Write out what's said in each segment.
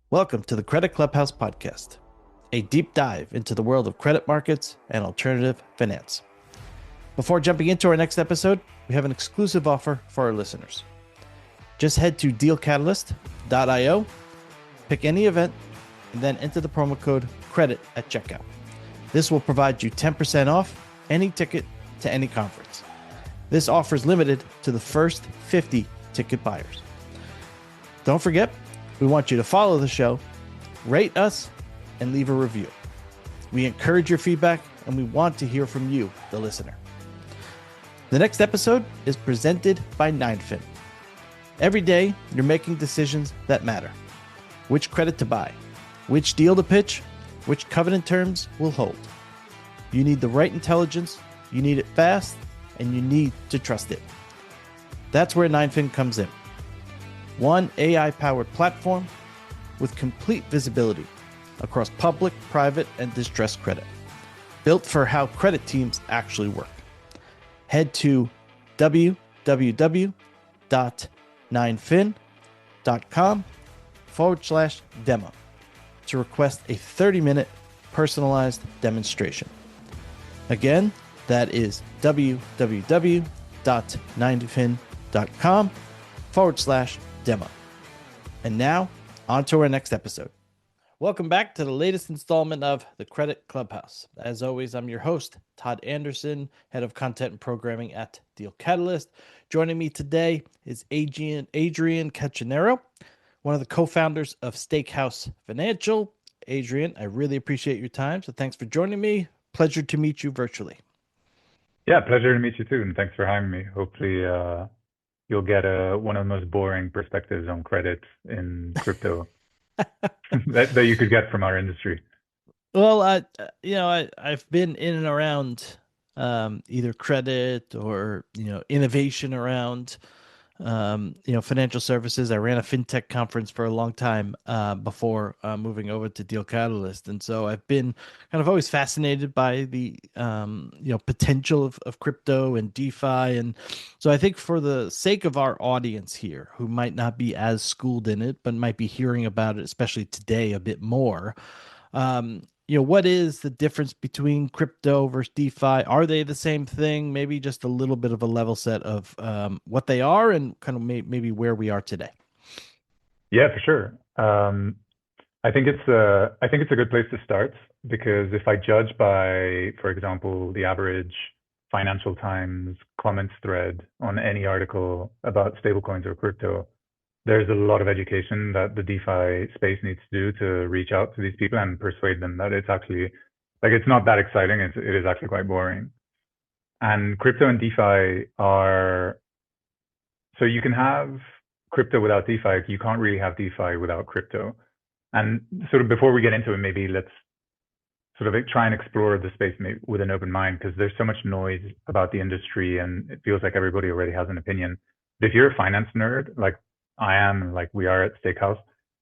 Welcome to the Credit Clubhouse podcast, a deep dive into the world of credit markets and alternative finance. Before jumping into our next episode, we have an exclusive offer for our listeners. Just head to dealcatalyst.io, pick any event, and then enter the promo code CREDIT at checkout. This will provide you 10% off any ticket to any conference. This offer is limited to the first 50 ticket buyers. Don't forget, we want you to follow the show, rate us, and leave a review. We encourage your feedback, and we want to hear from you, the listener. The next episode is presented by 9fin. Every day, you're making decisions that matter. Which credit to buy, which deal to pitch, which covenant terms will hold. You need the right intelligence, you need it fast, and you need to trust it. That's where 9fin comes in. One AI-powered platform with complete visibility across public, private, and distressed credit. Built for how credit teams actually work. Head to www.9fin.com/demo to request a 30-minute personalized demonstration. Again, that is www.9fin.com/demo. And now, on to our next episode. Welcome back to the latest installment of the Credit Clubhouse. As always, I'm your host, Todd Anderson, Head of Content and Programming at Deal Catalyst. Joining me today is Adrian Cachinero, one of the co-founders of Steakhouse Financial. Adrian, I really appreciate your time, so thanks for joining me. Pleasure to meet you virtually. Yeah, pleasure to meet you too, and thanks for having me. Hopefully, you'll get one of the most boring perspectives on credit in crypto that you could get from our industry. Well, I've been in and around either credit or innovation around financial services. I ran a fintech conference for a long time before moving over to Deal Catalyst, and so I've been kind of always fascinated by the potential of crypto and DeFi. And so I think for the sake of our audience here, who might not be as schooled in it but might be hearing about it, especially today, a bit more. What is the difference between crypto versus DeFi? Are they the same thing? Maybe just a little bit of a level set of what they are and kind of maybe where we are today. Yeah, for sure. I think it's a good place to start, because if I judge by, for example, the average Financial Times comments thread on any article about stablecoins or crypto, there's a lot of education that the DeFi space needs to do to reach out to these people and persuade them that it's actually, it's not that exciting. It is actually quite boring. And crypto and DeFi are, so you can have crypto without DeFi. You can't really have DeFi without crypto. And sort of before we get into it, maybe let's sort of try and explore the space with an open mind, because there's so much noise about the industry and it feels like everybody already has an opinion. But if you're a finance nerd, like I am, like we are at Steakhouse,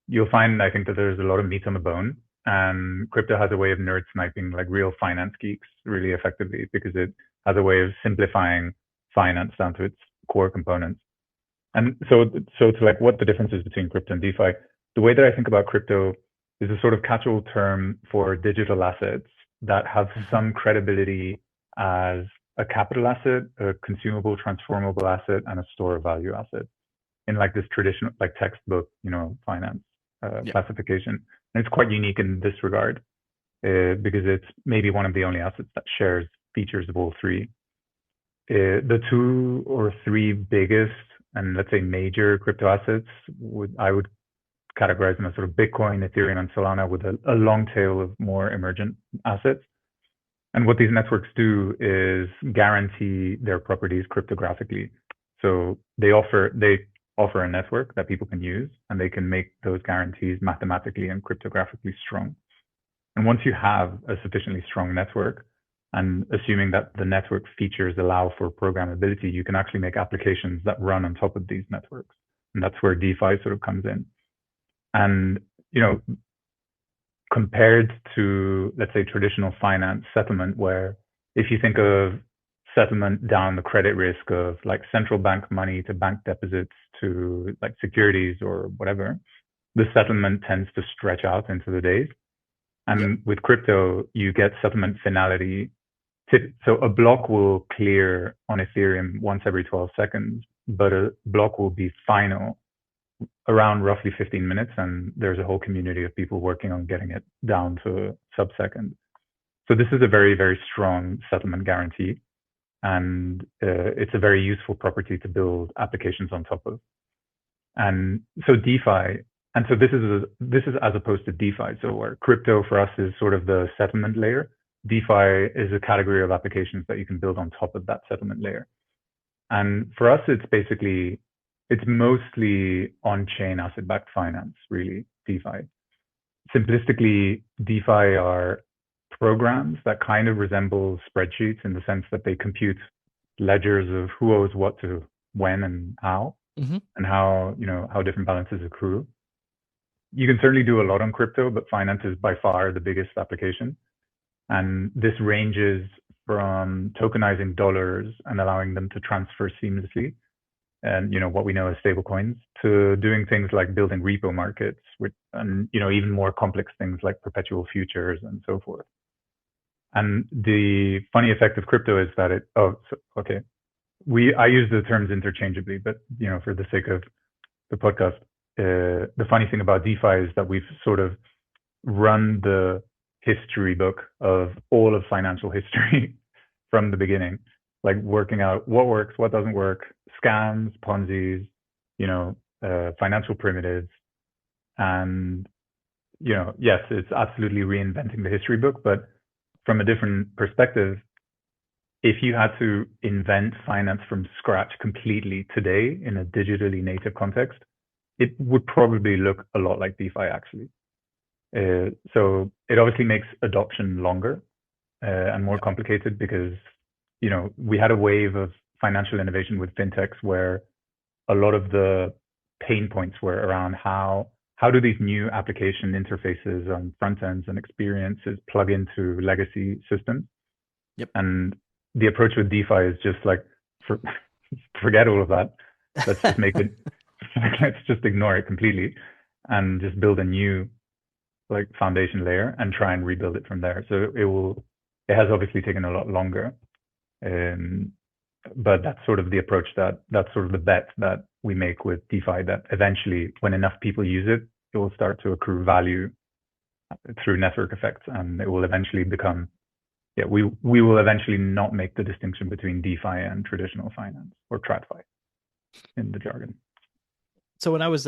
you'll find, I think, that there's a lot of meat on the bone, and crypto has a way of nerd sniping like real finance geeks really effectively, because it has a way of simplifying finance down to its core components. And so to like what the difference is between crypto and DeFi, the way that I think about crypto is a sort of catch-all term for digital assets that have some credibility as a capital asset, a consumable, transformable asset, and a store of value asset in like this traditional, like textbook, finance classification. And it's quite unique in this regard because it's maybe one of the only assets that shares features of all three. The two or three biggest and let's say major crypto assets, I would categorize them as sort of Bitcoin, Ethereum, and Solana, with a long tail of more emergent assets. And what these networks do is guarantee their properties cryptographically. So they offer a network that people can use, and they can make those guarantees mathematically and cryptographically strong. And once you have a sufficiently strong network, and assuming that the network features allow for programmability, you can actually make applications that run on top of these networks. And that's where DeFi sort of comes in. And, compared to, let's say, traditional finance settlement, where if you think of settlement down the credit risk of like central bank money to bank deposits to like securities or whatever, the settlement tends to stretch out into the days. And with crypto, you get settlement finality. So a block will clear on Ethereum once every 12 seconds, but a block will be final around roughly 15 minutes. And there's a whole community of people working on getting it down to a sub-second. So this is a very, very strong settlement guarantee. And it's a very useful property to build applications on top of. And so DeFi, and so this is as opposed to DeFi. So where crypto for us is sort of the settlement layer, DeFi is a category of applications that you can build on top of that settlement layer. And for us, it's mostly on-chain asset-backed finance, really, DeFi. Simplistically, DeFi are programs that kind of resemble spreadsheets in the sense that they compute ledgers of who owes what to when and how, and how different balances accrue. You can certainly do a lot on crypto, but finance is by far the biggest application. And this ranges from tokenizing dollars and allowing them to transfer seamlessly, and what we know as stablecoins, to doing things like building repo markets, and even more complex things like perpetual futures and so forth. And the funny effect of crypto is that I use the terms interchangeably, but for the sake of the podcast, the funny thing about DeFi is that we've sort of run the history book of all of financial history from the beginning, like working out what works, what doesn't work, scams, Ponzi's, financial primitives. And, yes, it's absolutely reinventing the history book, but from a different perspective, if you had to invent finance from scratch completely today in a digitally native context, it would probably look a lot like DeFi, actually. So it obviously makes adoption longer and more complicated because, we had a wave of financial innovation with fintechs where a lot of the pain points were around how do these new application interfaces on front ends and experiences plug into legacy systems? And the approach with DeFi is just like, forget all of that. Let's just make it, let's just ignore it completely and just build a new foundation layer and try and rebuild it from there. So it has obviously taken a lot longer. But that's sort of the approach that's sort of the bet that we make with DeFi, that eventually when enough people use it, it will start to accrue value through network effects, and it will eventually become, we will eventually not make the distinction between DeFi and traditional finance, or TradFi in the jargon. So when I was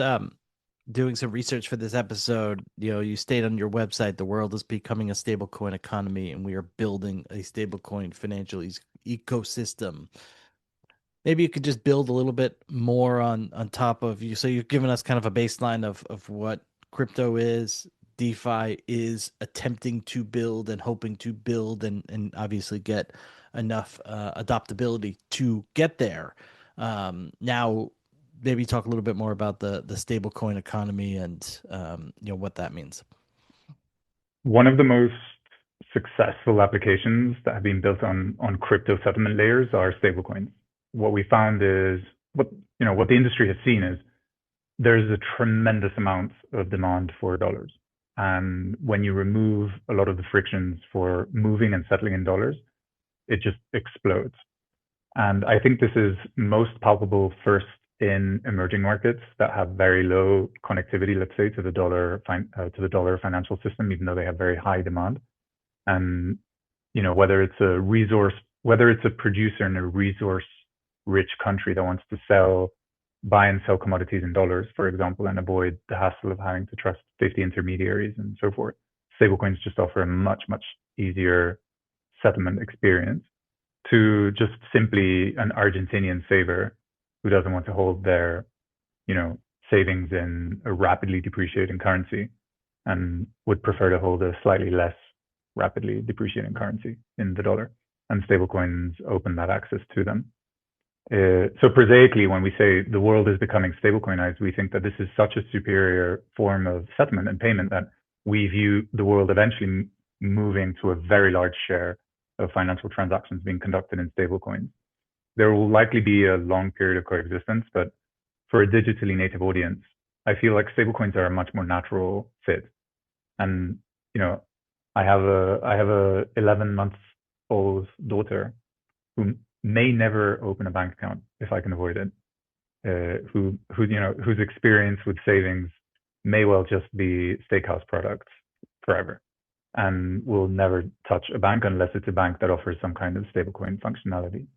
doing some research for this episode, you state on your website, the world is becoming a stablecoin economy and we are building a stablecoin financial ecosystem. Maybe you could just build a little bit more on top of you. So you've given us kind of a baseline of what crypto is, DeFi is attempting to build and hoping to build and obviously get enough adoptability to get there. Now, maybe talk a little bit more about the stablecoin economy and what that means. One of the most successful applications that have been built on crypto settlement layers are stablecoins. What we found is what the industry has seen is there's a tremendous amount of demand for dollars. And when you remove a lot of the frictions for moving and settling in dollars, it just explodes. And I think this is most palpable first in emerging markets that have very low connectivity, let's say, to the dollar financial system, even though they have very high demand. And whether it's a producer in a resource-rich country that wants to buy and sell commodities in dollars, for example, and avoid the hassle of having to trust 50 intermediaries and so forth, stablecoins just offer a much, much easier settlement experience to just simply an Argentinian saver who doesn't want to hold their, savings in a rapidly depreciating currency and would prefer to hold a slightly less rapidly depreciating currency in the dollar. And stablecoins open that access to them. So prosaically, when we say the world is becoming stablecoinized, we think that this is such a superior form of settlement and payment that we view the world eventually moving to a very large share of financial transactions being conducted in stablecoins. There will likely be a long period of coexistence, but for a digitally native audience, I feel like stablecoins are a much more natural fit. And you know, I have a 11-month-old daughter who may never open a bank account if I can avoid it. Whose experience with savings may well just be Steakhouse products forever, and will never touch a bank unless it's a bank that offers some kind of stablecoin functionality.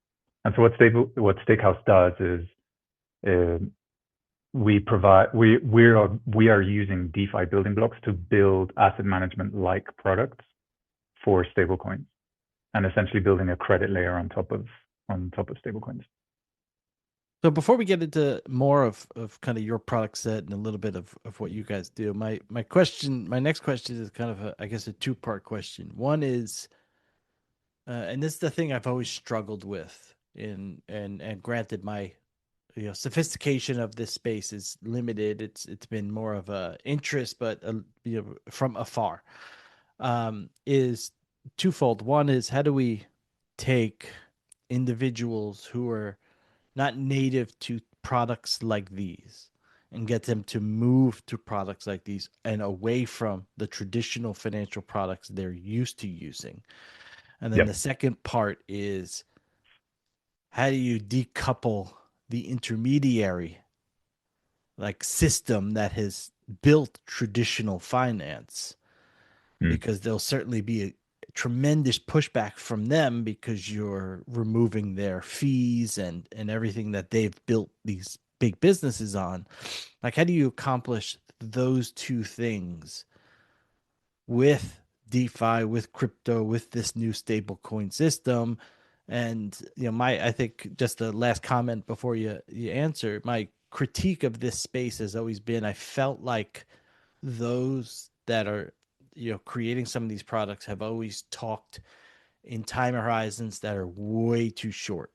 And so what Steakhouse does is uh, we are using DeFi building blocks to build asset management like products for stablecoins, and essentially building a credit layer on top of stablecoins. So before we get into more of kind of your product set and a little bit of what you guys do, my next question is kind of I guess a two-part question. One is, and this is the thing I've always struggled with and granted my sophistication of this space is limited. It's been more of a interest, but from afar, is twofold. One is how do we take individuals who are not native to products like these and get them to move to products like these and away from the traditional financial products they're used to using. And then the Yep. second part is how do you decouple the intermediary like system that has built traditional finance, Mm. because there'll certainly be a tremendous pushback from them because you're removing their fees and everything that they've built these big businesses on. Like how do you accomplish those two things with DeFi, with crypto, with this new stablecoin system? And I think just the last comment before you answer, my critique of this space has always been I felt like those that are creating some of these products have always talked in time horizons that are way too short.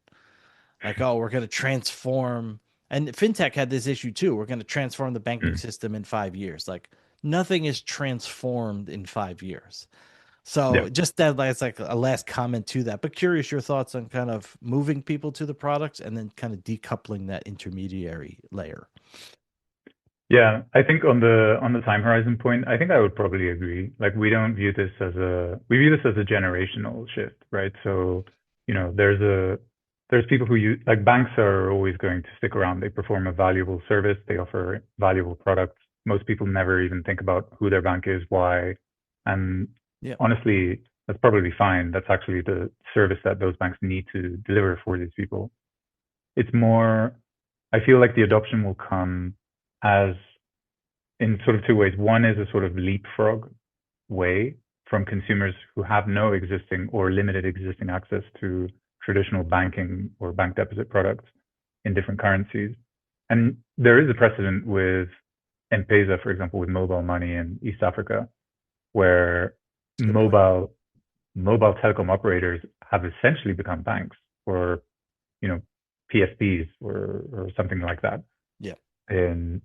Like, oh, we're going to transform, and fintech had this issue too. We're going to transform the banking Mm. system in 5 years. Like, nothing is transformed in 5 years. So Yeah. just that, that's like a last comment to that. But curious your thoughts on kind of moving people to the products and then kind of decoupling that intermediary layer. Yeah, I think on the time horizon point, I think I would probably agree. Like we view this as a generational shift, right? So, there's people who use, like, banks are always going to stick around. They perform a valuable service, they offer valuable products. Most people never even think about who their bank is, why. And Yeah. honestly, that's probably fine. That's actually the service that those banks need to deliver for these people. It's more, I feel like the adoption will come as in sort of two ways. One is a sort of leapfrog way from consumers who have no existing or limited existing access to traditional banking or bank deposit products in different currencies. And there is a precedent with M-Pesa, for example, with mobile money in East Africa, where That's a good point. mobile telecom operators have essentially become banks, or you know PSPs, or something like that. Yeah. And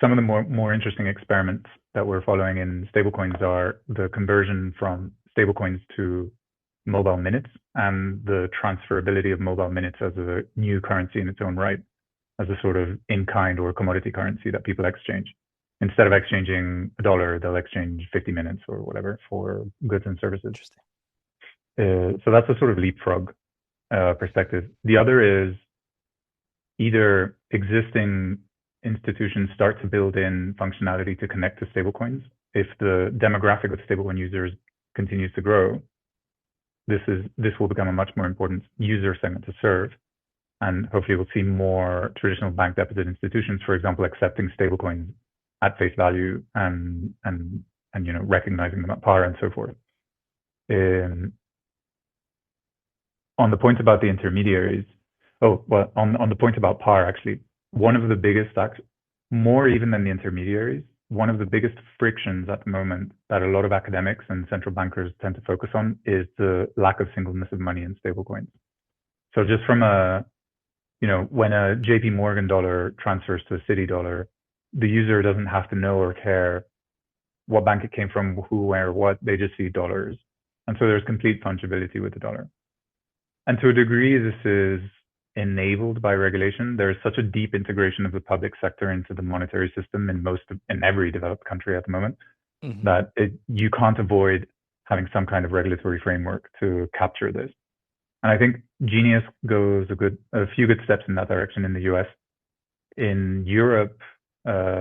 some of the more interesting experiments that we're following in stablecoins are the conversion from stablecoins to mobile minutes, and the transferability of mobile minutes as a new currency in its own right, as a sort of in-kind or commodity currency that people exchange. Instead of exchanging a dollar, they'll exchange 50 minutes or whatever for goods and services. Interesting. So that's a sort of leapfrog perspective. The other is either existing institutions start to build in functionality to connect to stablecoins. If the demographic of stablecoin users continues to grow, this will become a much more important user segment to serve, and hopefully we'll see more traditional bank deposit institutions, for example, accepting stablecoins at face value, and recognizing them at par and so forth. On the point about the intermediaries, on the point about par, actually, one of the biggest, more even than the intermediaries, one of the biggest frictions at the moment that a lot of academics and central bankers tend to focus on is the lack of singleness of money in stablecoins. So just from when a JP Morgan dollar transfers to a Citi dollar, the user doesn't have to know or care what bank it came from, who, where, what. They just see dollars. And so there's complete fungibility with the dollar. And to a degree, this is enabled by regulation. There is such a deep integration of the public sector into the monetary system in every developed country at the moment Hmm. that you can't avoid having some kind of regulatory framework to capture this. And I think Genius goes a few good steps in that direction in the US. In Europe,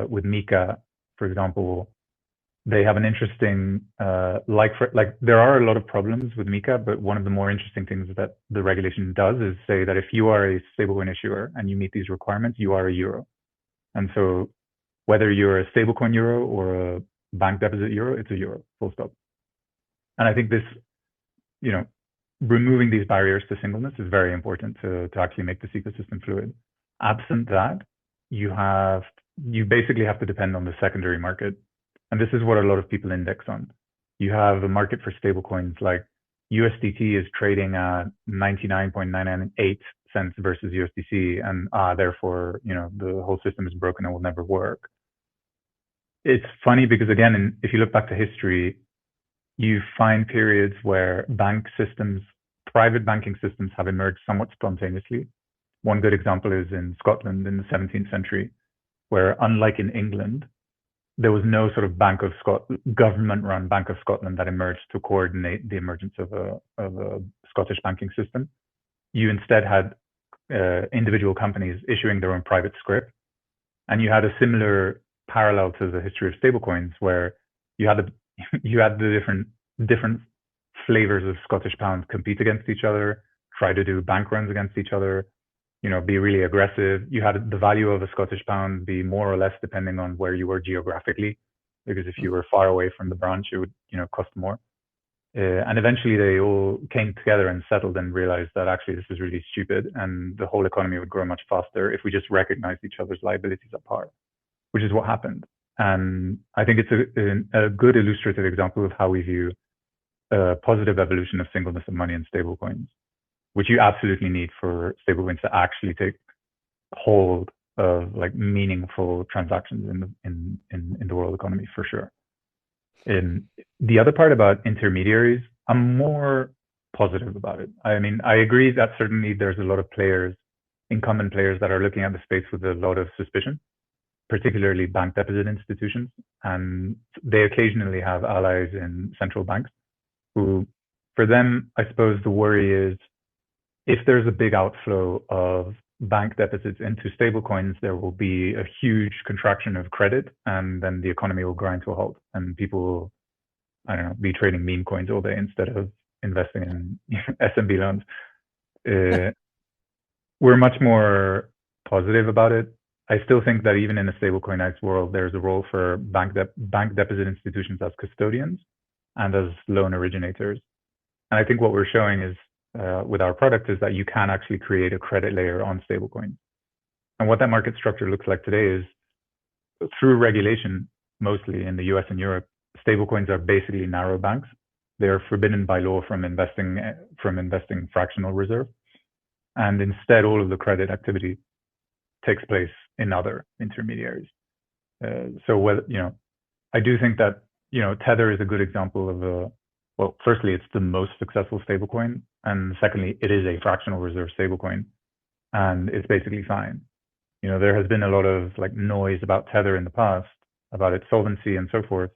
with Mika, for example, they have an interesting there are a lot of problems with Mika, but one of the more interesting things that the regulation does is say that if you are a stablecoin issuer and you meet these requirements, you are a euro. And so whether you're a stablecoin euro or a bank deposit euro, it's a euro, full stop. And I think this, you know, removing these barriers to singleness is very important to actually make this ecosystem fluid. Absent that, you basically have to depend on the secondary market. And this is what a lot of people index on. You have a market for stablecoins like USDT is trading at 99.998 cents versus USDC, and therefore, the whole system is broken and will never work. It's funny because again, if you look back to history, you find periods where private banking systems have emerged somewhat spontaneously. One good example is in Scotland in the 17th century, where unlike in England, there was no sort of government-run Bank of Scotland that emerged to coordinate the emergence of a Scottish banking system. You instead had individual companies issuing their own private scrip, and you had a similar parallel to the history of stablecoins, where you had the different flavors of Scottish pound compete against each other, try to do bank runs against each other, be really aggressive. You had the value of a Scottish pound be more or less depending on where you were geographically, because if you were far away from the branch, it would, cost more. And eventually they all came together and settled and realized that actually this is really stupid and the whole economy would grow much faster if we just recognized each other's liabilities at par, which is what happened. And I think it's a good illustrative example of how we view a positive evolution of singleness of money and stablecoins, which you absolutely need for stablecoins to actually take hold of like meaningful transactions in the world economy for sure. And the other part about intermediaries, I'm more positive about it. I mean, I agree that certainly there's a lot of incumbent players that are looking at the space with a lot of suspicion, particularly bank deposit institutions. And they occasionally have allies in central banks who, for them, I suppose the worry is if there's a big outflow of bank deposits into stablecoins, there will be a huge contraction of credit, and then the economy will grind to a halt, and people will, I don't know, be trading meme coins all day instead of investing in SMB loans. We're much more positive about it. I still think that even in a stablecoinized world, there's a role for bank deposit institutions as custodians and as loan originators. And I think what we're showing is with our product is that you can actually create a credit layer on stablecoins. And what that market structure looks like today is through regulation, mostly in the US and Europe, stablecoins are basically narrow banks. They are forbidden by law from investing fractional reserve. And instead, all of the credit activity takes place in other intermediaries. I do think that, Tether is a good example of well, firstly, it's the most successful stablecoin. And secondly, it is a fractional reserve stablecoin. And it's basically fine. There has been a lot of like noise about Tether in the past, about its solvency and so forth.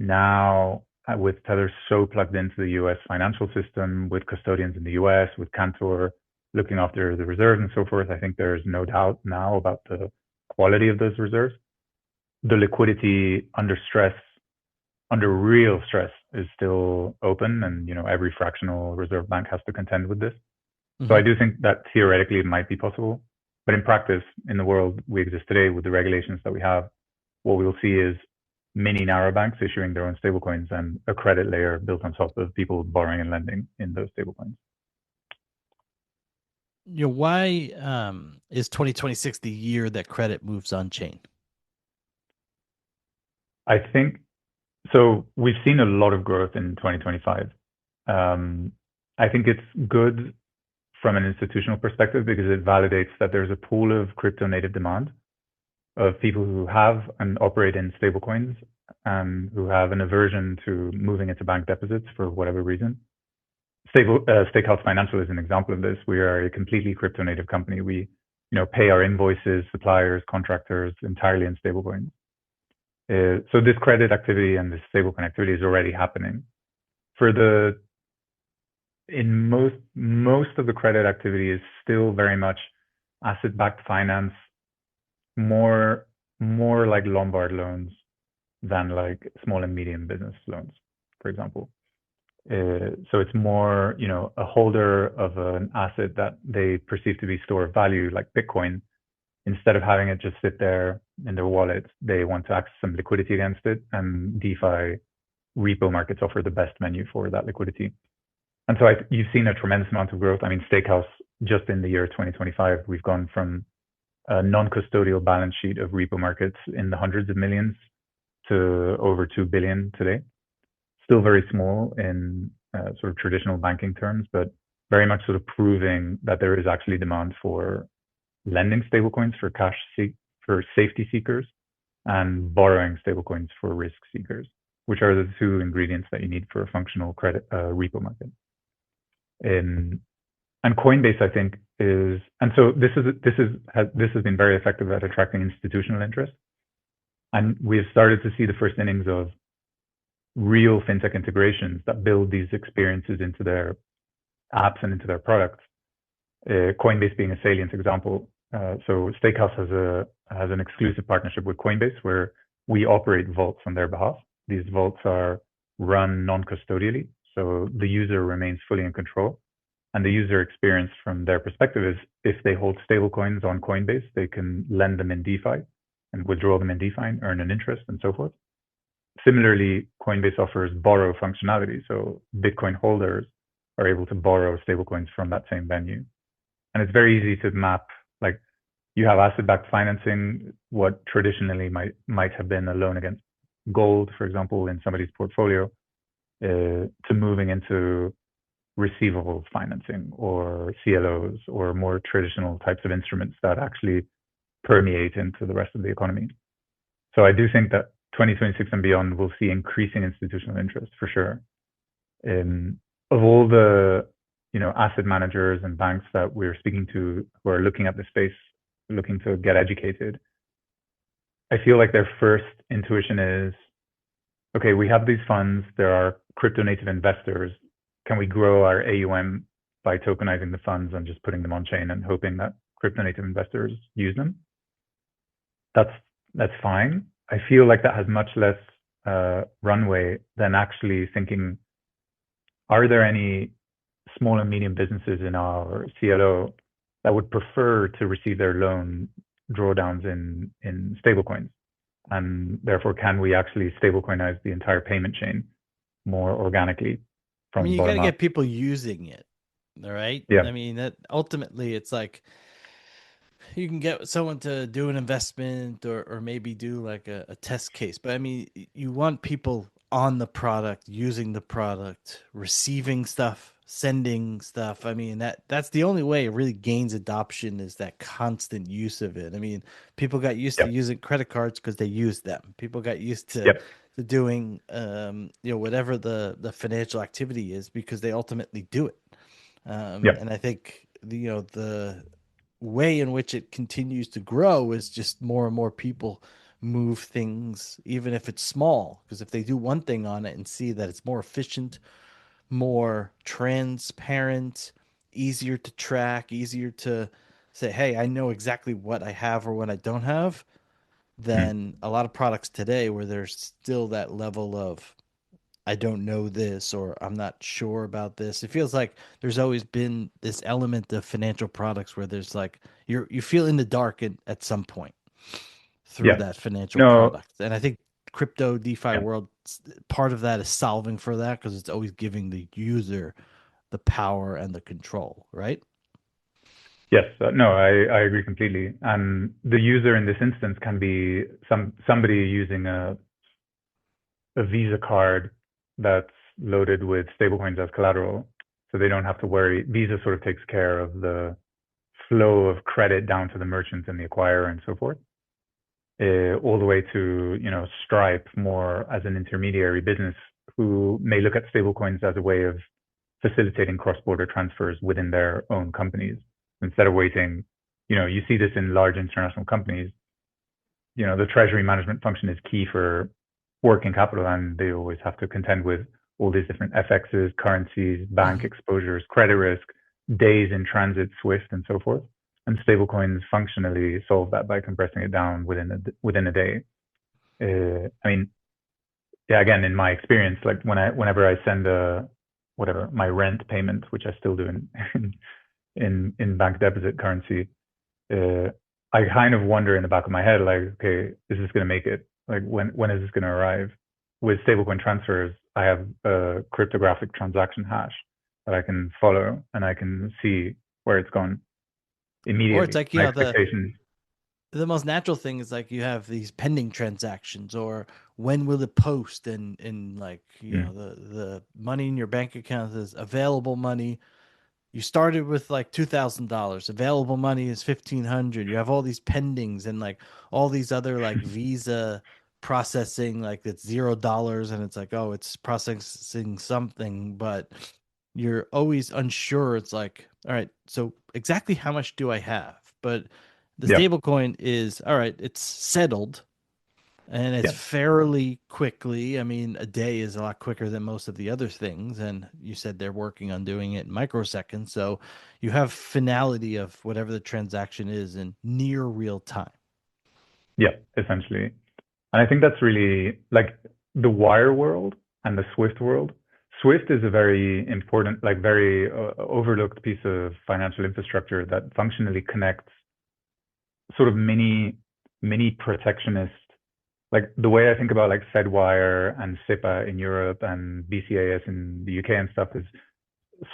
Now, with Tether so plugged into the US financial system, with custodians in the US, with Cantor looking after the reserves and so forth, I think there's no doubt now about the quality of those reserves. The liquidity under real stress is still open, and every fractional reserve bank has to contend with this. Mm-hmm. So I do think that theoretically it might be possible, but in practice, in the world we exist today with the regulations that we have, what we will see is mini narrow banks issuing their own stablecoins and a credit layer built on top of people borrowing and lending in those stablecoins. Why is 2026 the year that credit moves on chain? I think so. We've seen a lot of growth in 2025. I think it's good from an institutional perspective because it validates that there's a pool of crypto native demand of people who have and operate in stablecoins and who have an aversion to moving into bank deposits for whatever reason. Steakhouse Financial is an example of this. We are a completely crypto native company. We, pay our invoices, suppliers, contractors entirely in stablecoins. So this credit activity and this stablecoin activity is already happening. In most of the credit activity is still very much asset-backed finance, more like Lombard loans than like small and medium business loans, for example. So it's more, a holder of an asset that they perceive to be store of value, like Bitcoin. Instead of having it just sit there in their wallet, they want to access some liquidity against it, and DeFi repo markets offer the best menu for that liquidity. And so you've seen a tremendous amount of growth. I mean, Steakhouse, just in the year 2025, we've gone from a non-custodial balance sheet of repo markets in the hundreds of millions to over 2 billion today. Still very small in sort of traditional banking terms, but very much sort of proving that there is actually demand for lending stablecoins for safety seekers and borrowing stablecoins for risk seekers, which are the two ingredients that you need for a functional credit repo market. And Coinbase, I think, and so this has been very effective at attracting institutional interest. And we've started to see the first innings of real fintech integrations that build these experiences into their apps and into their products. Coinbase being a salient example. So Steakhouse has an exclusive partnership with Coinbase where we operate vaults on their behalf. These vaults are run non-custodially, so the user remains fully in control. And the user experience from their perspective is if they hold stablecoins on Coinbase, they can lend them in DeFi and withdraw them in DeFi and earn an interest and so forth. Similarly, Coinbase offers borrow functionality. So Bitcoin holders are able to borrow stablecoins from that same venue. And it's very easy to map, like you have asset-backed financing, what traditionally might have been a loan against gold, for example, in somebody's portfolio, to moving into receivables financing or CLOs or more traditional types of instruments that actually permeate into the rest of the economy. So I do think that 2026 and beyond will see increasing institutional interest for sure. Of all the asset managers and banks that we're speaking to who are looking at the space, looking to get educated, I feel like their first intuition is, okay, we have these funds, there are crypto native investors. Can we grow our AUM by tokenizing the funds and just putting them on chain and hoping that crypto native investors use them? That's fine. I feel like that has much less runway than actually thinking, are there any small and medium businesses in our CLO that would prefer to receive their loan drawdowns in stablecoins? And therefore, can we actually stablecoinize the entire payment chain more organically from you bottom got to up? get people using it. All right. Yeah. I mean, that ultimately it's like you can get someone to do an investment or maybe do like a test case. But I mean, you want people on the product, using the product, receiving stuff, sending stuff. I mean, that's the only way it really gains adoption is that constant use of it. I mean, people got used to Yep. using credit cards because they used them. People got used to Yep. doing whatever the financial activity is because they ultimately do it. Yep. And I think the way in which it continues to grow is just more and more people move things, even if it's small, because if they do one thing on it and see that it's more efficient, more transparent, easier to track, easier to say, hey, I know exactly what I have or what I don't have, Mm. than a lot of products today where there's still that level of I don't know this or I'm not sure about this. It feels like there's always been this element of financial products where there's like you feel in the dark at some point through Yeah. that financial No. product. And I think crypto DeFi Yeah. world part of that is solving for that because it's always giving the user the power and the control, right? Yes. No, I agree completely. And the user in this instance can be somebody using a Visa card that's loaded with stablecoins as collateral, so they don't have to worry. Visa sort of takes care of the flow of credit down to the merchant and the acquirer and so forth, all the way to Stripe more as an intermediary business who may look at stablecoins as a way of facilitating cross-border transfers within their own companies instead of waiting. You see this in large international companies. The treasury management function is key for working capital, and they always have to contend with all these different FXs, currencies, bank exposures, credit risk, days in transit, SWIFT, and so forth. And stablecoins functionally solve that by compressing it down within a day. I mean, yeah, again, in my experience, like whenever I send my rent payment, which I still do in bank deposit currency, I kind of wonder in the back of my head, like, okay, is this going to make it? Like, when is this going to arrive? With stablecoin transfers, I have a cryptographic transaction hash that I can follow, and I can see where it's gone immediately. Or it's like, my expectations. the most natural thing is like you have these pending transactions, or when will it post, and like, the money in your bank account is available money. You started with like $2,000. Available money is 1,500. You have all these pendings and like all these other like Visa processing, like it's $0, and it's like, oh, it's processing something, but you're always unsure. It's like, all right, so exactly how much do I have? But the Yeah, stable coin is all right, it's settled and it's yeah, fairly quickly. I mean, a day is a lot quicker than most of the other things. And you said they're working on doing it in microseconds. So you have finality of whatever the transaction is in near real time. yeah, essentially. And I think that's really like the wire world and the Swift world. Swift is a very important, like very overlooked piece of financial infrastructure that functionally connects sort of mini protectionist, like the way I think about like Fedwire and SIPA in Europe and BCAS in the UK and stuff is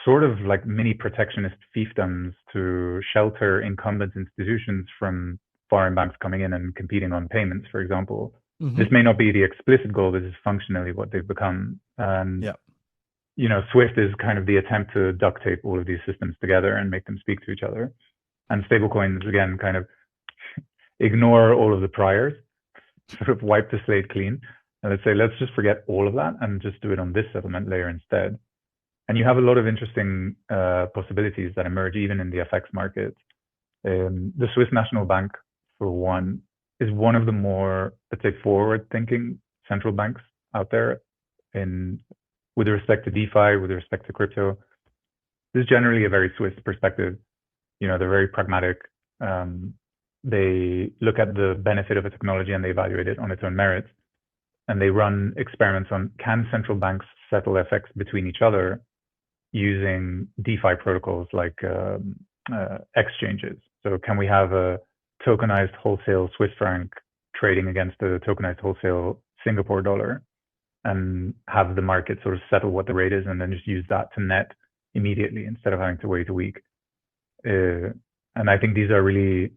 sort of like mini protectionist fiefdoms to shelter incumbent institutions from foreign banks coming in and competing on payments, for example. Mm-hmm. This may not be the explicit goal, this is functionally what they've become. And, Yeah. Swift is kind of the attempt to duct tape all of these systems together and make them speak to each other. And stablecoins, again, kind of ignore all of the priors, sort of wipe the slate clean. And let's just forget all of that and just do it on this settlement layer instead. And you have a lot of interesting possibilities that emerge even in the FX market. The Swiss National Bank, for one, is one of the more, let's say, forward-thinking central banks out there with respect to DeFi, with respect to crypto. This is generally a very Swiss perspective. They're very pragmatic. They look at the benefit of a technology and they evaluate it on its own merits. And they run experiments on, can central banks settle FX between each other using DeFi protocols like exchanges? So can we have a tokenized wholesale Swiss franc trading against a tokenized wholesale Singapore dollar and have the market sort of settle what the rate is and then just use that to net immediately instead of having to wait a week? And I think these are really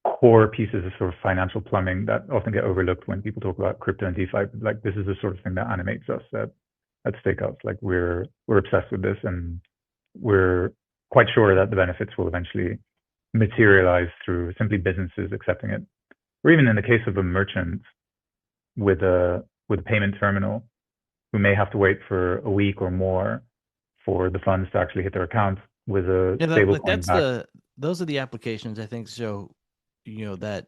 core pieces of sort of financial plumbing that often get overlooked when people talk about crypto and DeFi. Like, this is the sort of thing that animates us at Steakhouse. Like, we're obsessed with this, and we're quite sure that the benefits will eventually materialize through simply businesses accepting it. Or even in the case of a merchant with a payment terminal who may have to wait for a week or more for the funds to actually hit their account with a stablecoin back. Those are the applications I think show, that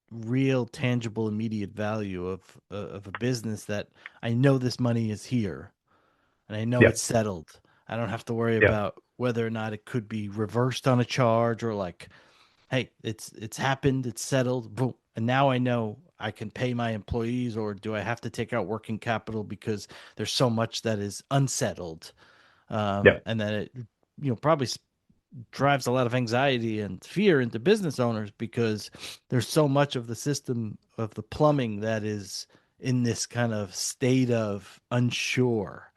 real tangible immediate value of a business, that I know this money is here and I know Yeah, it's settled. I don't have to worry yeah, about whether or not it could be reversed on a charge, or like, hey, it's happened, it's settled, boom, and now I know I can pay my employees, or do I have to take out working capital because there's so much that is unsettled, yeah, and then it probably drives a lot of anxiety and fear into business owners, because there's so much of the system of the plumbing that is in this kind of state of unsure,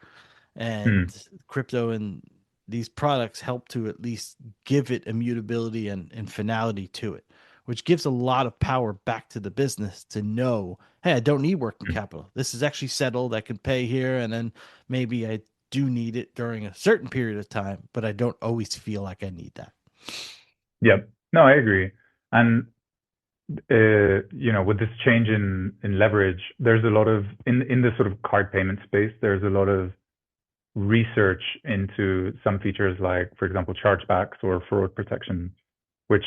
mm, and crypto and these products help to at least give it immutability and finality to it, which gives a lot of power back to the business to know, hey, I don't need working mm. capital. This is actually settled. I can pay here, and then maybe I do need it during a certain period of time, but I don't always feel like I need that. Yeah. No, I agree. And with this change in leverage, there's a lot of in the sort of card payment space. There's a lot of research into some features like, for example, chargebacks or fraud protection, which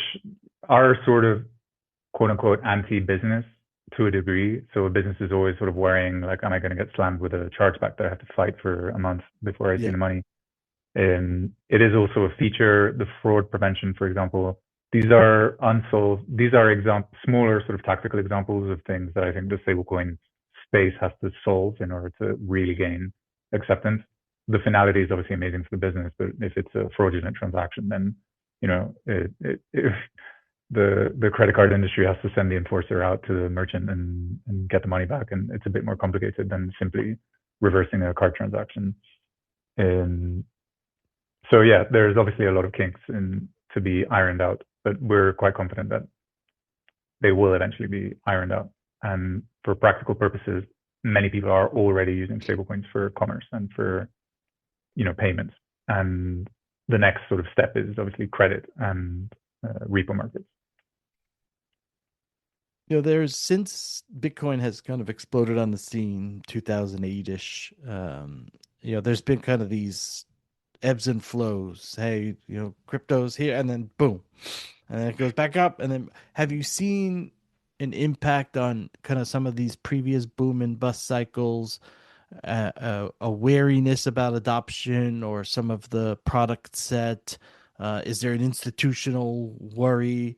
are sort of quote unquote anti-business to a degree. So a business is always sort of worrying, like, am I going to get slammed with a chargeback that I have to fight for a month before I see Yeah. the money? It is also a feature, the fraud prevention, for example. These are unsolved, these are smaller sort of tactical examples of things that I think the stablecoin space has to solve in order to really gain acceptance. The finality is obviously amazing for the business, but if it's a fraudulent transaction, then, if the credit card industry has to send the enforcer out to the merchant and get the money back, and it's a bit more complicated than simply reversing a card transaction. And so yeah, there's obviously a lot of kinks to be ironed out, but we're quite confident that they will eventually be ironed out. And for practical purposes, many people are already using stablecoins for commerce and for payments. And the next sort of step is obviously credit and repo markets. There's since Bitcoin has kind of exploded on the scene, 2008-ish. There's been kind of these ebbs and flows. Hey, crypto's here, and then boom, and then it goes back up. And then, have you seen an impact on kind of some of these previous boom and bust cycles? A wariness about adoption or some of the product set? Is there an institutional worry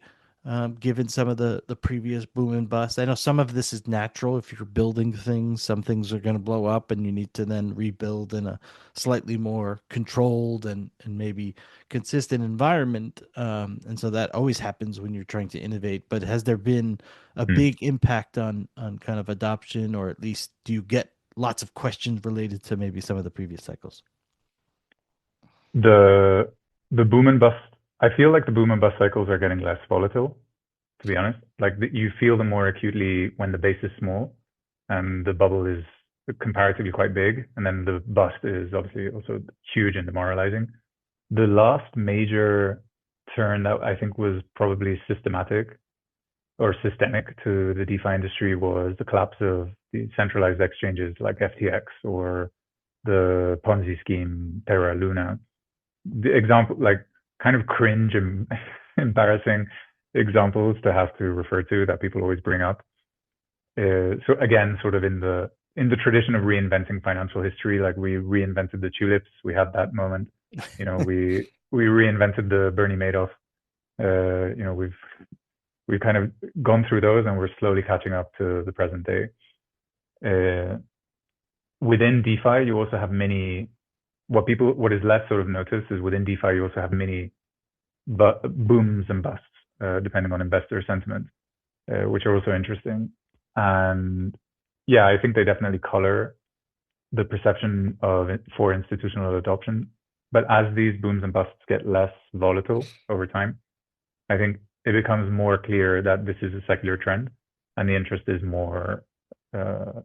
given some of the previous boom and bust? I know some of this is natural. If you're building things, some things are going to blow up and you need to then rebuild in a slightly more controlled and maybe consistent environment. And so that always happens when you're trying to innovate. But has there been a Hmm. big impact on kind of adoption, or at least do you get lots of questions related to maybe some of the previous cycles? The the boom and bust. I feel like the boom and bust cycles are getting less volatile, to be honest. Like you feel them more acutely when the base is small and the bubble is comparatively quite big, and then the bust is obviously also huge and demoralizing. The last major turn that I think was probably systematic or systemic to the DeFi industry was the collapse of the centralized exchanges like FTX or the Ponzi scheme Terra Luna. The example, like kind of cringe and embarrassing examples to have to refer to that people always bring up. So again, sort of in the tradition of reinventing financial history, like we reinvented the tulips, we had that moment. We reinvented the Bernie Madoff. We've kind of gone through those, and we're slowly catching up to the present day. Uh, Within DeFi, you also have many. What is less sort of noticed is within DeFi, you also have many booms and busts, depending on investor sentiment, which are also interesting. And yeah, I think they definitely color the perception of it for institutional adoption. But as these booms and busts get less volatile over time, I think it becomes more clear that this is a secular trend, and the interest is more uh,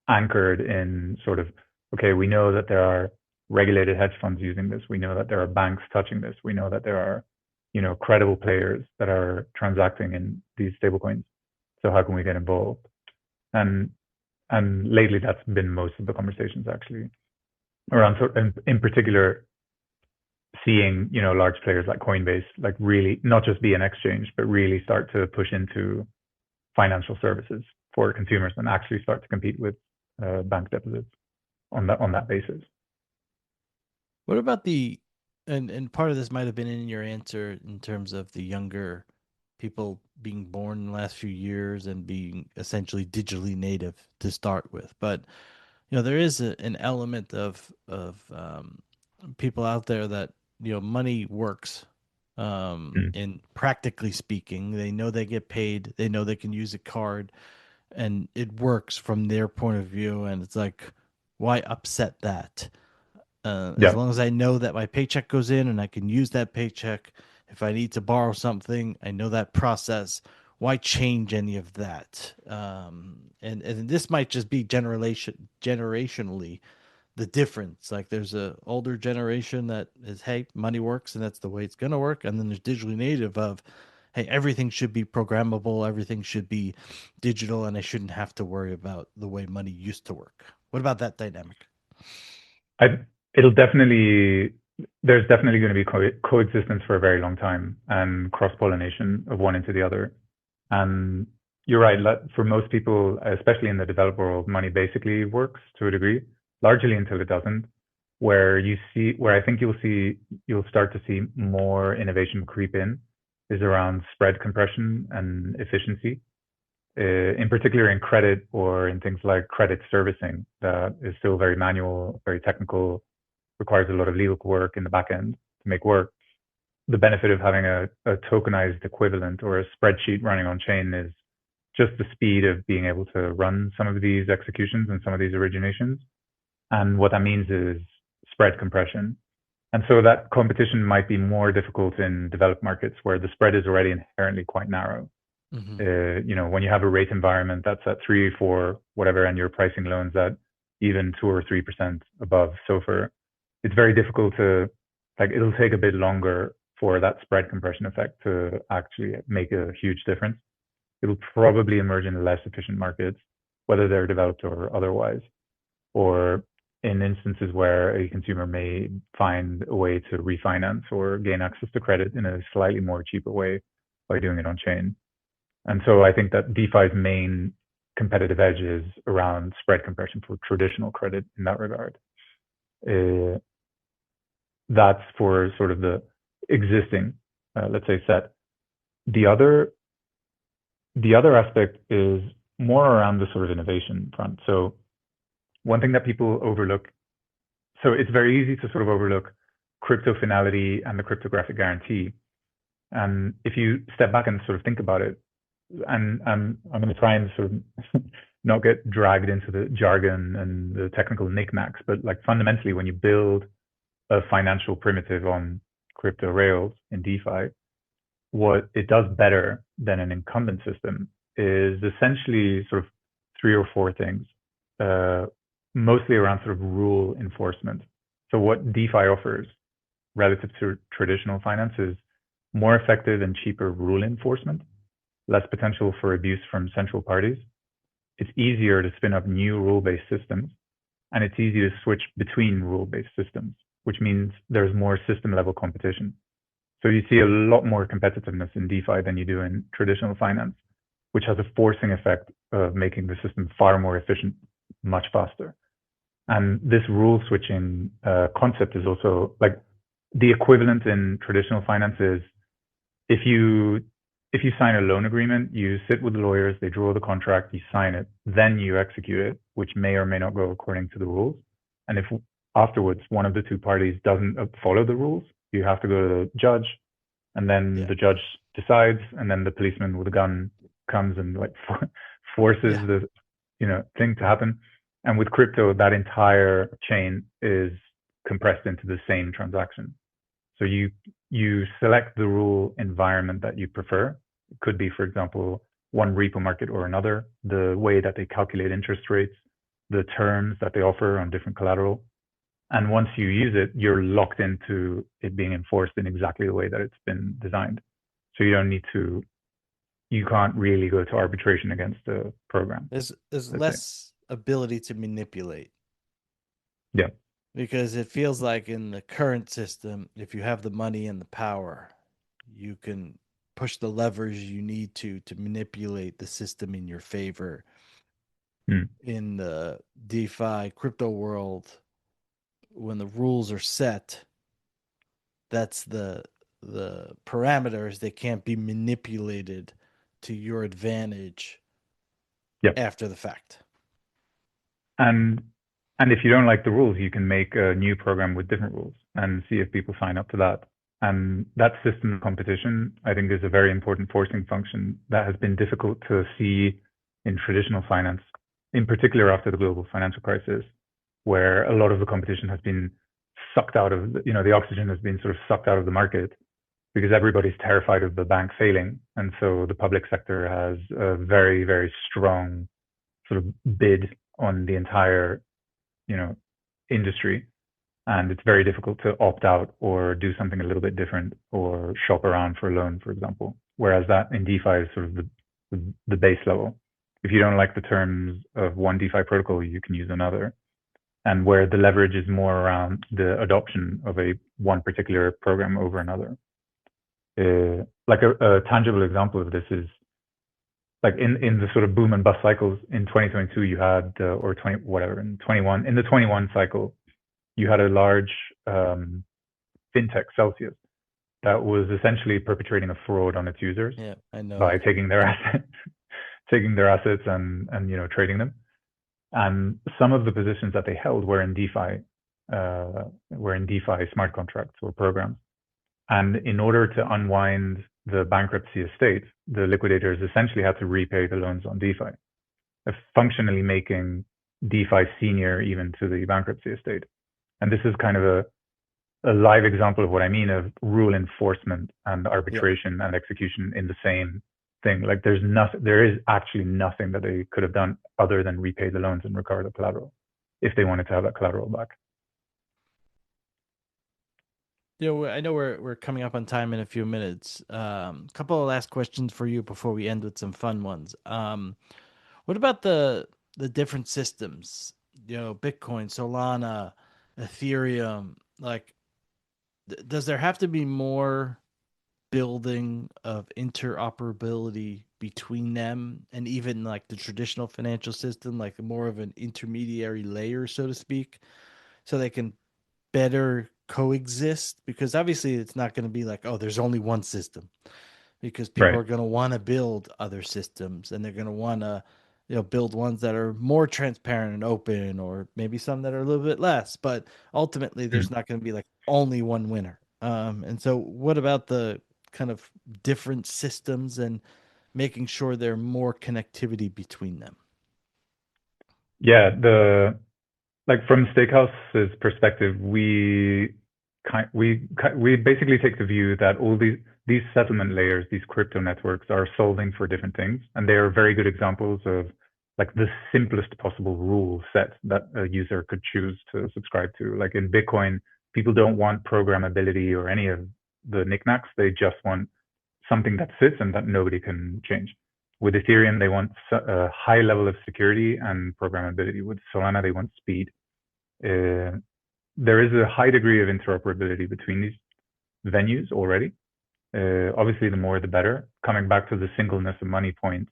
anchored in sort of, okay, we know that there are regulated hedge funds using this. We know that there are banks touching this. We know that there are, credible players that are transacting in these stablecoins. So how can we get involved? And and lately, that's been most of the conversations actually around, in particular, seeing large players like Coinbase like really not just be an exchange, but really start to push into financial services for consumers and actually start to compete with bank deposits on that basis. What about and part of this might have been in your answer in terms of the younger people being born in the last few years and being essentially digitally native to start with. But there is an element of people out there that money works. Mm. And practically speaking, they know they get paid, they know they can use a card, and it works from their point of view. And it's like, why upset that? As Yeah, long as I know that my paycheck goes in and I can use that paycheck. If I need to borrow something, I know that process. Why change any of that? And this might just be generationally the difference. Like there's a older generation that is, hey, money works and that's the way it's gonna work. And then there's digitally native of, hey, everything should be programmable, everything should be digital, and I shouldn't have to worry about the way money used to work. What about that dynamic? I it'll definitely, there's definitely going to be coexistence for a very long time and cross-pollination of one into the other. And you're right, for most people, especially in the developed world, money basically works to a degree, largely until it doesn't, where I think you'll start to see more innovation creep in is around spread compression and efficiency, in particular in credit or in things like credit servicing that is still very manual, very technical, requires a lot of legal work in the back end to make work. The benefit of having a tokenized equivalent or a spreadsheet running on chain is just the speed of being able to run some of these executions and some of these originations. And what that means is spread compression. And so that competition might be more difficult in developed markets where the spread is already inherently quite narrow. When you have a rate environment that's at 3, 4, whatever, and you're pricing loans at even 2 or 3% above SOFR, it's very difficult to, it'll take a bit longer for that spread compression effect to actually make a huge difference. It'll probably emerge in less efficient markets, whether they're developed or otherwise, or in instances where a consumer may find a way to refinance or gain access to credit in a slightly more cheaper way by doing it on chain. And so I think that DeFi's main competitive edge is around spread compression for traditional credit in that regard. That's for sort of the existing, let's say, set. The other aspect is more around the sort of innovation front. So one thing that people overlook, so it's very easy to sort of overlook crypto finality and the cryptographic guarantee. And if you step back and sort of think about it, and I'm going to try and sort of not get dragged into the jargon and the technical knickknacks, but fundamentally, when you build a financial primitive on crypto rails in DeFi, what it does better than an incumbent system is essentially sort of 3 or 4 things, mostly around sort of rule enforcement. So what DeFi offers relative to traditional finance is more effective and cheaper rule enforcement, less potential for abuse from central parties. It's easier to spin up new rule-based systems, and it's easy to switch between rule-based systems, which means there's more system-level competition. So you see a lot more competitiveness in DeFi than you do in traditional finance, which has a forcing effect of making the system far more efficient, much faster. And this rule switching concept is also the equivalent in traditional finance is if you sign a loan agreement, you sit with the lawyers, they draw the contract, you sign it, then you execute it, which may or may not go according to the rules. And if afterwards one of the 2 parties doesn't follow the rules, you have to go to the judge, and then the judge decides, and then the policeman with a gun comes and forces the thing to happen. And with crypto, that entire chain is compressed into the same transaction. So you select the rule environment that you prefer. It could be, for example, one repo market or another, the way that they calculate interest rates, the terms that they offer on different collateral. And once you use it, you're locked into it being enforced in exactly the way that it's been designed. So you can't really go to arbitration against the program. There's less ability to manipulate. Yeah. Because it feels like in the current system, if you have the money and the power, you can push the levers you need to manipulate the system in your favor. In the DeFi crypto world, when the rules are set, that's the parameters. They can't be manipulated to your advantage after the fact. And if you don't like the rules, you can make a new program with different rules and see if people sign up to that. And that system competition, I think, is a very important forcing function that has been difficult to see in traditional finance, in particular after the global financial crisis, where a lot of the competition has been sucked out of, the oxygen has been sort of sucked out of the market because everybody's terrified of the bank failing. And so the public sector has a very, very strong sort of bid on the entire, industry. And it's very difficult to opt out or do something a little bit different or shop around for a loan, for example. Whereas that in DeFi is sort of the base level. If you don't like the terms of one DeFi protocol, you can use another. and where the leverage is more around the adoption of a one particular program over another. Like a tangible example of this is like in the sort of boom and bust cycles in 2022, you had or 20 whatever in 21 in the 21 cycle, you had a large fintech, Celsius, that was essentially perpetrating a fraud on its users Yeah, I know. by taking their assets, and trading them. And some of the positions that they held were in DeFi smart contracts or programs. And in order to unwind the bankruptcy estate, the liquidators essentially had to repay the loans on DeFi, functionally making DeFi senior even to the bankruptcy estate. And this is kind of a live example of what I mean of rule enforcement and arbitration and execution in the same thing. Like there is actually nothing that they could have done other than repay the loans and recover the collateral if they wanted to have that collateral back. I know we're coming up on time in a few minutes. Couple of last questions for you before we end with some fun ones. What about the different systems? Bitcoin, Solana, Ethereum. Like, does there have to be more building of interoperability between them and even like the traditional financial system, like more of an intermediary layer, so to speak, so they can better coexist? Because obviously it's not going to be like, oh, there's only one system, because people Right. are going to want to build other systems, and they're going to want to build ones that are more transparent and open, or maybe some that are a little bit less, but ultimately there's not going to be like only one winner. And so what about the kind of different systems and making sure there's more connectivity between them? Yeah, like from Steakhouse's perspective, we basically take the view that all these settlement layers, these crypto networks, are solving for different things, and they are very good examples of like the simplest possible rule set that a user could choose to subscribe to. Like in Bitcoin, people don't want programmability or any of the knickknacks; they just want something that sits and that nobody can change. With Ethereum, they want a high level of security and programmability. With Solana, they want speed. Uh, there is a high degree of interoperability between these venues already. Obviously, the more the better. Coming back to the singleness of money point,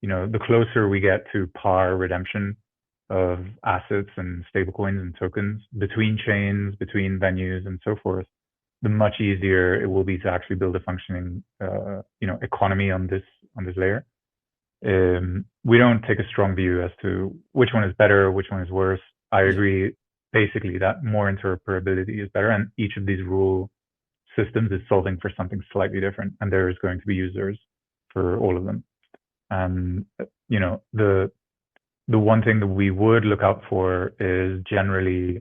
the closer we get to par redemption of assets and stablecoins and tokens between chains, between venues, and so forth, the much easier it will be to actually build a functioning, economy on this layer. We don't take a strong view as to which one is better, which one is worse. I Yeah. agree basically that more interoperability is better, and each of these rule systems is solving for something slightly different, and there is going to be users for all of them. And the one thing that we would look out for is generally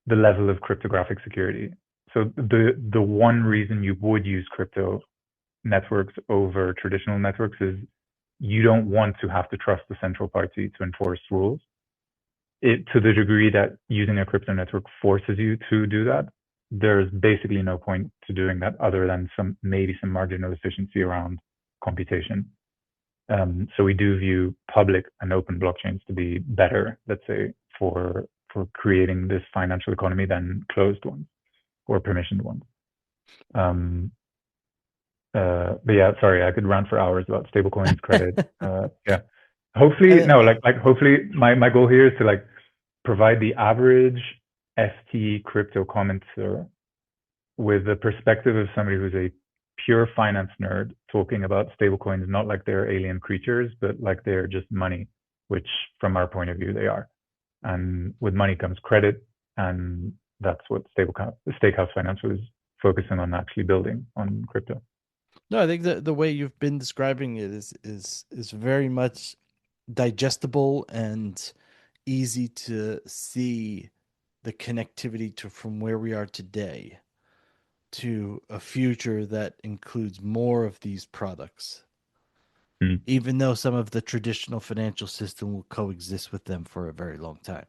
the level of cryptographic security. So the one reason you would use crypto networks over traditional networks is you don't want to have to trust the central party to enforce rules. To the degree that using a crypto network forces you to do that, there's basically no point to doing that other than maybe some marginal efficiency around computation. So we do view public and open blockchains to be better, let's say, for creating this financial economy than closed ones or permissioned ones. But yeah, sorry, I could rant for hours about stablecoins, credit. Yeah, hopefully, And no, hopefully, my goal here is to like provide the average FT crypto commenter with the perspective of somebody who's a pure finance nerd talking about stablecoins, not like they're alien creatures, but like they're just money, which from our point of view, they are. And with money comes credit. And that's what Steakhouse Financial is focusing on, actually building on crypto. no, I think the way you've been describing it is very much digestible and easy to see the connectivity to from where we are today to a future that includes more of these products, Mm. even though some of the traditional financial system will coexist with them for a very long time.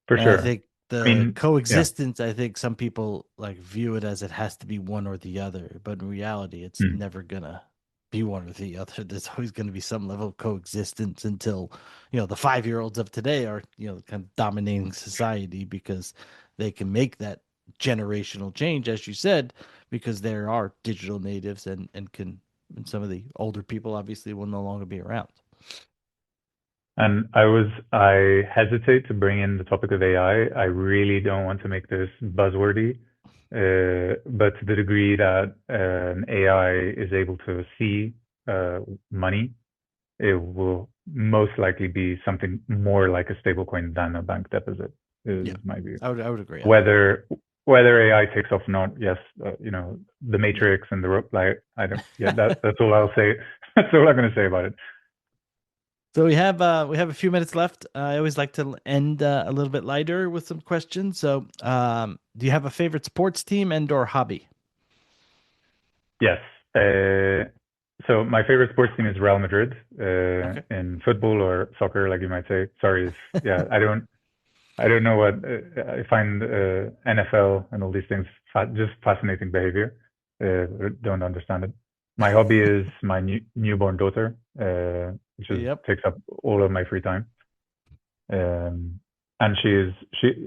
For And I sure. think I the mean, yeah. coexistence, I think some people like view it as it has to be one or the other, but in reality, it's Mm. never gonna be one or the other. There's always going to be some level of coexistence until, the 5-year-olds of today are, kind of dominating society because they can make that generational change, as you said, because there are digital natives and some of the older people obviously will no longer be around. And I hesitate to bring in the topic of AI. I really don't want to make this buzzwordy, but to the degree that AI is able to see money, it will most likely be something more like a stablecoin than a bank deposit, is my view. I would agree. Whether AI takes off or not, yes, the Matrix and the rope, that's all I'll say. That's all I'm going to say about it. So we have a few minutes left. I always like to end a little bit lighter with some questions. So, do you have a favorite sports team and/or hobby? Yes. So my favorite sports team is Real Madrid in football or soccer, like you might say. Sorry, I don't know what I find NFL and all these things just fascinating behavior. Don't understand it. My hobby is my newborn daughter, which takes up all of my free time. And she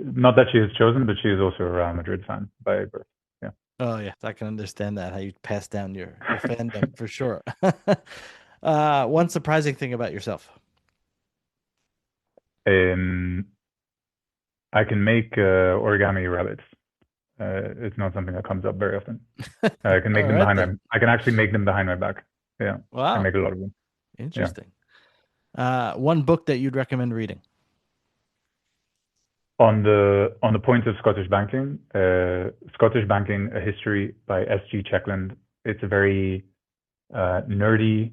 not that she has chosen, but she is also a Real Madrid fan by birth. Yeah. Oh yeah, I can understand that, how you pass down your fandom for sure. One surprising thing about yourself. I can make origami rabbits. It's not something that comes up very often. I can make them I can actually make them behind my back. Yeah. Wow. I make a lot of them. Interesting. Yeah. One book that you'd recommend reading? On the point of Scottish banking, Scottish Banking: A History by S.G. Checkland. It's a very nerdy,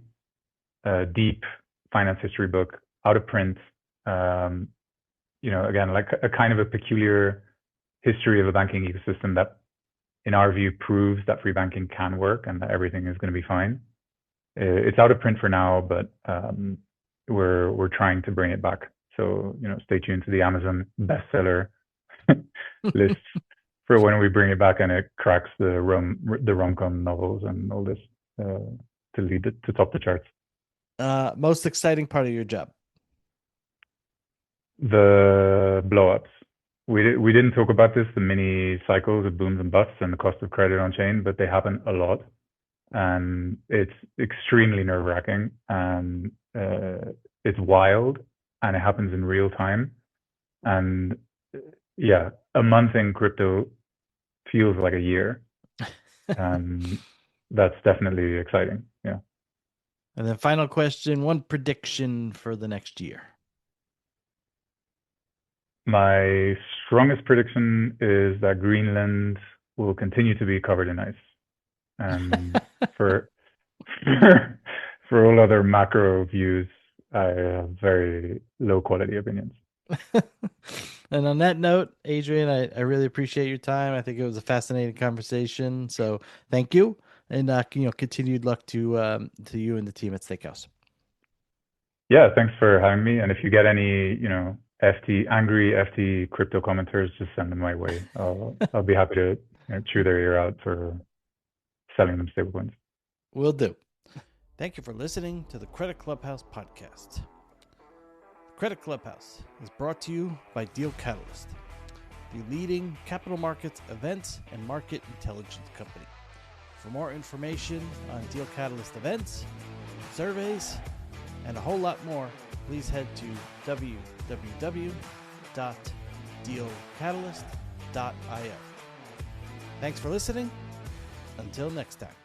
deep finance history book, out of print. Again, like a kind of a peculiar history of a banking ecosystem that, in our view, proves that free banking can work and that everything is going to be fine. It's out of print for now, but we're trying to bring it back. So, stay tuned to the Amazon bestseller list for when we bring it back and it cracks the rom-com novels and all this to lead it to top the charts. Most exciting part of your job? The blow-ups. We didn't talk about this, the mini cycles of booms and busts and the cost of credit on chain, but they happen a lot. And it's extremely nerve-wracking and it's wild and it happens in real time. And a month in crypto feels like a year. And that's definitely exciting. Yeah. And then final question, one prediction for the next year. My strongest prediction is that Greenland will continue to be covered in ice. And for all other macro views, I have very low quality opinions. And on that note, Adrian, I really appreciate your time. I think it was a fascinating conversation. So thank you, and continued luck to you and the team at Steakhouse. Yeah, thanks for having me. And if you get any angry FT crypto commenters, just send them my way. I'll be happy to chew their ear out for selling them stablecoins. Will do. Thank you for listening to the Credit Clubhouse podcast. Credit Clubhouse is brought to you by Deal Catalyst, the leading capital markets events and market intelligence company. For more information on Deal Catalyst events, surveys, and a whole lot more, please head to www.dealcatalyst.io. Thanks for listening. Until next time.